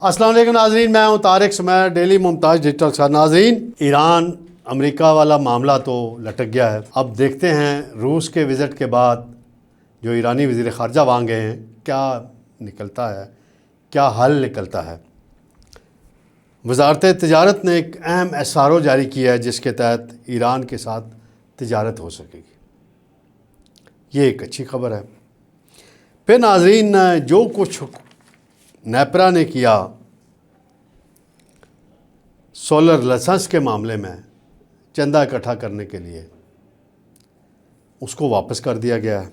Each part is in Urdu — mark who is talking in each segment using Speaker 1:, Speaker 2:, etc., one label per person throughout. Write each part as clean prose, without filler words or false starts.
Speaker 1: السلام علیکم ناظرین، میں ہوں طارق سمیر، ڈیلی ممتاز ڈیجیٹل کا ناظرین۔ ایران امریکہ والا معاملہ تو لٹک گیا ہے۔ اب دیکھتے ہیں روس کے وزٹ کے بعد جو ایرانی وزیر خارجہ وہاں گئے ہیں کیا نکلتا ہے، کیا حل نکلتا ہے۔ وزارت تجارت نے ایک اہم SRO جاری کیا ہے جس کے تحت ایران کے ساتھ تجارت ہو سکے گی۔ یہ ایک اچھی خبر ہے۔ پھر ناظرین، جو کچھ نیپرا نے کیا سولر لائسنس کے معاملے میں چندہ اکٹھا کرنے کے لیے، اس کو واپس کر دیا گیا ہے۔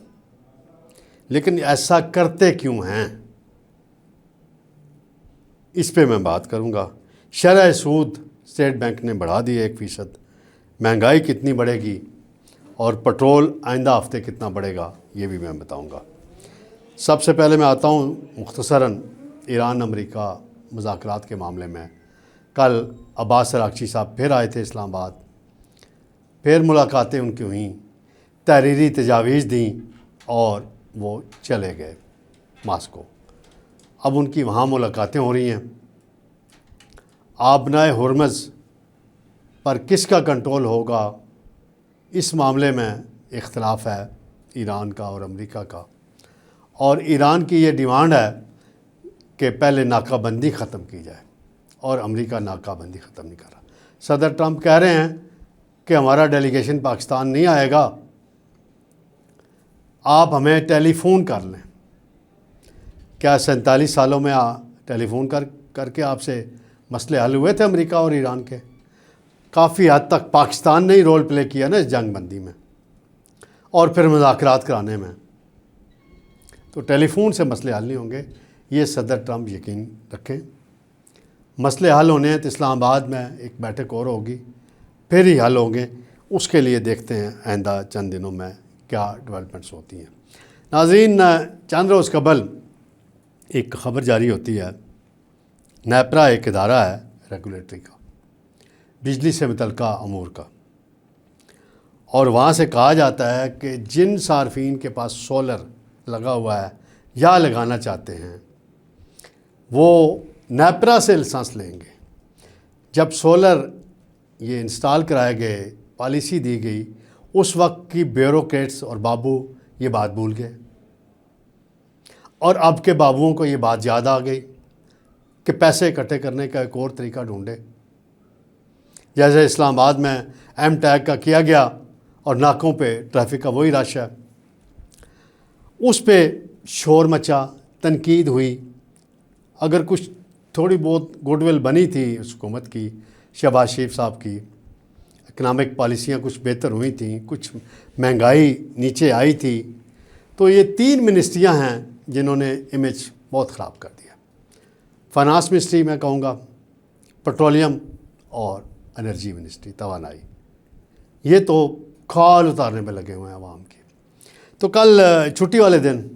Speaker 1: لیکن ایسا کرتے کیوں ہیں، اس پہ میں بات کروں گا۔ شرح سود اسٹیٹ بینک نے بڑھا دی 1%، مہنگائی کتنی بڑھے گی اور پٹرول آئندہ ہفتے کتنا بڑھے گا یہ بھی میں بتاؤں گا۔ سب سے پہلے میں آتا ہوں مختصراً ایران امریکہ مذاکرات کے معاملے میں۔ کل عباس عراقچی صاحب پھر آئے تھے اسلام آباد، پھر ملاقاتیں ان کی ہوئیں، تحریری تجاویز دیں اور وہ چلے گئے ماسکو۔ اب ان کی وہاں ملاقاتیں ہو رہی ہیں۔ آبنائے ہرمز پر کس کا کنٹرول ہوگا، اس معاملے میں اختلاف ہے ایران کا اور امریکہ کا، اور ایران کی یہ ڈیمانڈ ہے کہ پہلے ناکہ بندی ختم کی جائے، اور امریکہ ناکہ بندی ختم نہیں کر رہا۔ صدر ٹرمپ کہہ رہے ہیں کہ ہمارا ڈیلیگیشن پاکستان نہیں آئے گا، آپ ہمیں ٹیلی فون کر لیں۔ کیا 47 سالوں میں ٹیلی فون کر کے آپ سے مسئلے حل ہوئے تھے امریکہ اور ایران کے؟ کافی حد تک پاکستان نے ہی رول پلے کیا نا اس جنگ بندی میں اور پھر مذاکرات کرانے میں، تو ٹیلی فون سے مسئلے حل نہیں ہوں گے، یہ صدر ٹرمپ یقین رکھیں۔ مسئلے حل ہونے ہیں تو اسلام آباد میں ایک بیٹھک اور ہوگی، پھر ہی حل ہوں گے۔ اس کے لیے دیکھتے ہیں آئندہ چند دنوں میں کیا ڈیولپمنٹس ہوتی ہیں۔ ناظرین، چند روز قبل ایک خبر جاری ہوتی ہے، نیپرا ایک ادارہ ہے ریگولیٹری کا، بجلی سے متعلقہ امور کا، اور وہاں سے کہا جاتا ہے کہ جن صارفین کے پاس سولر لگا ہوا ہے یا لگانا چاہتے ہیں وہ نیپرا سے لائسنس لیں گے۔ جب سولر یہ انسٹال کرائے گئے، پالیسی دی گئی، اس وقت کی بیوروکریٹس اور بابو یہ بات بھول گئے، اور اب کے بابوؤں کو یہ بات یاد آ گئی کہ پیسے اکٹھے کرنے کا ایک اور طریقہ ڈھونڈے۔ جیسے اسلام آباد میں ایم ٹیگ کا کیا گیا اور ناکوں پہ ٹریفک کا وہی رش ہے، اس پہ شور مچا، تنقید ہوئی۔ اگر کچھ تھوڑی بہت گڈ ول بنی تھی اس حکومت کی، شہباز شریف صاحب کی اکنامک پالیسیاں کچھ بہتر ہوئی تھیں، کچھ مہنگائی نیچے آئی تھی، تو یہ 3 منسٹریاں ہیں جنہوں نے امیج بہت خراب کر دیا۔ فائنانس منسٹری میں کہوں گا، پٹرولیم اور انرجی منسٹری، توانائی، یہ تو کھال اتارنے میں لگے ہوئے ہیں عوام کی۔ تو کل چھٹی والے دن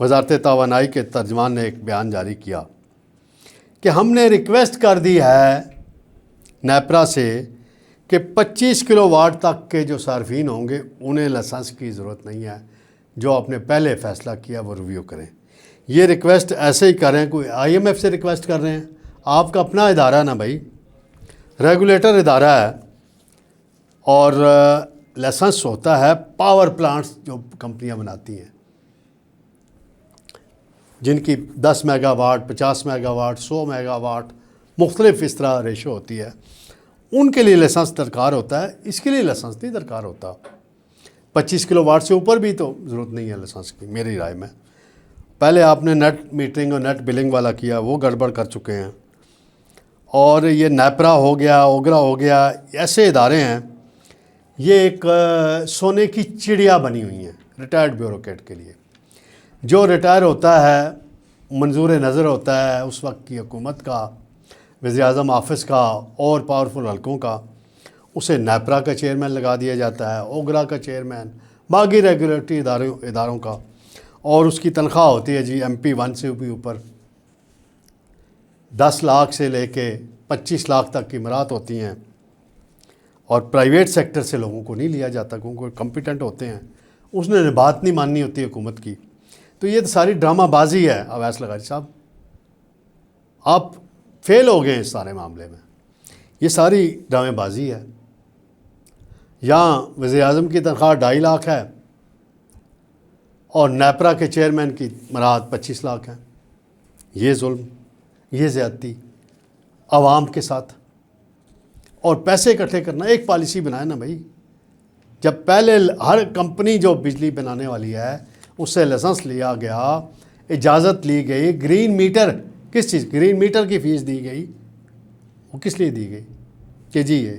Speaker 1: وزارت توانائی کے ترجمان نے ایک بیان جاری کیا کہ ہم نے ریکویسٹ کر دی ہے نیپرا سے کہ 25 کلو واٹ تک کے جو صارفین ہوں گے انہیں لائسنس کی ضرورت نہیں ہے، جو آپ نے پہلے فیصلہ کیا وہ ریویو کریں۔ یہ ریکویسٹ ایسے ہی کریں، کوئی IMF سے ریکویسٹ کر رہے ہیں؟ آپ کا اپنا ادارہ ہے نا بھائی، ریگولیٹر ادارہ ہے، اور لائسنس ہوتا ہے پاور پلانٹس جو کمپنیاں بناتی ہیں، جن کی 10 mega what, 50 mega what, 100 mega what, مختلف اس طرح ریشو ہوتی ہے، ان کے لیے لائسنس درکار ہوتا ہے۔ اس کے لیے لائسنس نہیں درکار ہوتا۔ 25 کلو واٹ سے اوپر بھی تو ضرورت نہیں ہے لائسنس کی میری رائے میں۔ پہلے آپ نے نیٹ میٹرنگ اور نیٹ بلنگ والا کیا، وہ گڑبڑ کر چکے ہیں، اور یہ نیپرا ہو گیا، اوگرا ہو گیا، ایسے ادارے ہیں، یہ ایک سونے کی چڑیا بنی ہوئی ہیں ریٹائرڈ بیوروکریٹ کے لیے۔ جو ریٹائر ہوتا ہے، منظور نظر ہوتا ہے اس وقت کی حکومت کا، وزیر اعظم آفس کا اور پاورفل حلقوں کا، اسے نیپرا کا چیئرمین لگا دیا جاتا ہے، اوگرا کا چیئرمین، باقی ریگولیٹری اداروں کا، اور اس کی تنخواہ ہوتی ہے جی MP 1 سے بھی اوپر، 10 لاکھ سے لے کے 25 لاکھ تک کی مراد ہوتی ہیں، اور پرائیویٹ سیکٹر سے لوگوں کو نہیں لیا جاتا کیونکہ کمپیٹنٹ ہوتے ہیں، اس نے بات نہیں ماننی ہوتی حکومت کی۔ تو یہ تو ساری ڈرامہ بازی ہے اویس لغاری صاحب، آپ فیل ہو گئے ہیں اس سارے معاملے میں. یہ ساری ڈرامے بازی ہے. یہاں وزیر اعظم کی تنخواہ 2.5 لاکھ ہے اور نیپرا کے چیئرمین کی مراحت 25 لاکھ ہیں. یہ ظلم، یہ زیادتی عوام کے ساتھ. اور پیسے اکٹھے کرنا، ایک پالیسی بنائے نا بھائی. جب پہلے ہر کمپنی جو بجلی بنانے والی ہے اس سے لائسنس لیا گیا، اجازت لی گئی، گرین میٹر، کس چیز گرین میٹر کی فیس دی گئی، وہ کس لیے دی گئی کہ جی یہ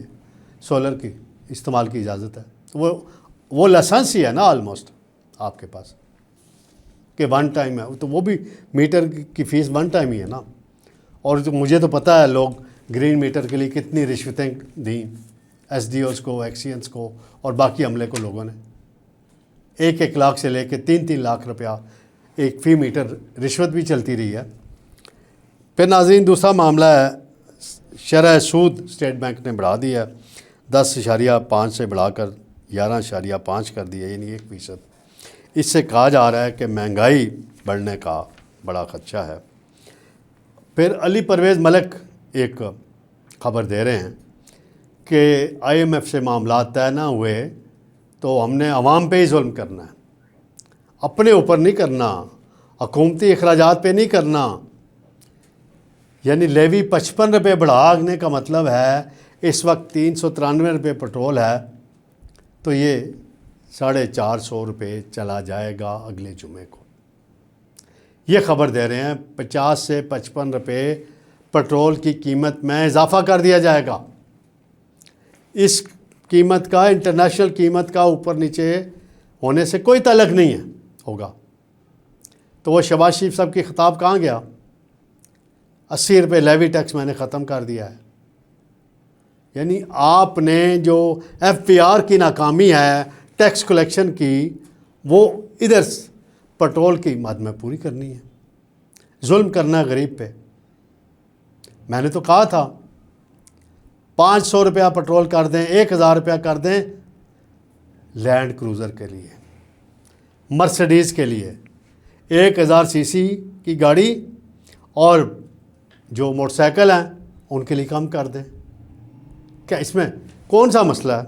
Speaker 1: سولر کی استعمال کی اجازت ہے. وہ لائسنس ہی ہے نا آلموسٹ آپ کے پاس کہ ون ٹائم ہے. تو وہ بھی میٹر کی فیس ون ٹائم ہی ہے نا. اور مجھے تو پتہ ہے لوگ گرین میٹر کے لیے کتنی رشوتیں دیں ایس ڈی اوز کو، ایکسینس کو اور باقی عملے کو. لوگوں نے 1 لاکھ سے لے کے 3 لاکھ روپیہ ایک فی میٹر رشوت بھی چلتی رہی ہے. پھر ناظرین دوسرا معاملہ ہے شرح سود. اسٹیٹ بینک نے بڑھا دی ہے 10.5 سے بڑھا کر 11.5 کر دی ہے، یعنی 1%. اس سے کہا جا رہا ہے کہ مہنگائی بڑھنے کا بڑا خدشہ ہے. پھر علی پرویز ملک ایک خبر دے رہے ہیں کہ IMF سے معاملات طے نہ ہوئے تو ہم نے عوام پہ ہی ظلم کرنا ہے، اپنے اوپر نہیں کرنا، حکومتی اخراجات پہ نہیں کرنا. یعنی لیوی 55 روپے بڑھانے کا مطلب ہے اس وقت 393 روپے پٹرول ہے تو یہ 450 روپے چلا جائے گا اگلے جمعے کو. یہ خبر دے رہے ہیں 50 سے 55 روپے پٹرول کی قیمت میں اضافہ کر دیا جائے گا. اس قیمت کا انٹرنیشنل قیمت کا اوپر نیچے ہونے سے کوئی تعلق نہیں ہے ہوگا. تو وہ شہباز شریف صاحب کی خطاب کہاں گیا؟ 80 روپے لیوی ٹیکس میں نے ختم کر دیا ہے. یعنی آپ نے جو FBR کی ناکامی ہے ٹیکس کلیکشن کی، وہ ادھر پٹرول کی مد میں پوری کرنی ہے. ظلم کرنا ہے غریب پہ. میں نے تو کہا تھا 500 روپیہ پٹرول کر دیں، 1000 روپیہ کر دیں لینڈ کروزر کے لیے، مرسڈیز کے لیے 1000 cc کی گاڑی، اور جو موٹر سائیکل ہیں ان کے لیے کم کر دیں. کیا اس میں کون سا مسئلہ ہے؟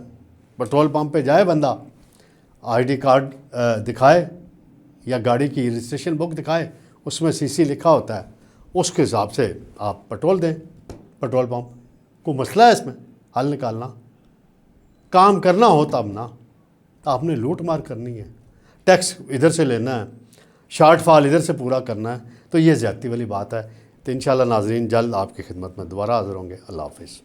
Speaker 1: پٹرول پمپ پہ جائے بندہ، ID کارڈ دکھائے یا گاڑی کی رجسٹریشن بک دکھائے، اس میں CC لکھا ہوتا ہے، اس کے حساب سے آپ پٹرول دیں. پٹرول پمپ کوئی مسئلہ ہے اس میں؟ حل نکالنا، کام کرنا ہو تب نا. آپ نے لوٹ مار کرنی ہے، ٹیکس ادھر سے لینا ہے، شارٹ فال ادھر سے پورا کرنا ہے. تو یہ زیادتی والی بات ہے. تو انشاءاللہ ناظرین جلد آپ کی خدمت میں دوبارہ حاضر ہوں گے. اللہ حافظ.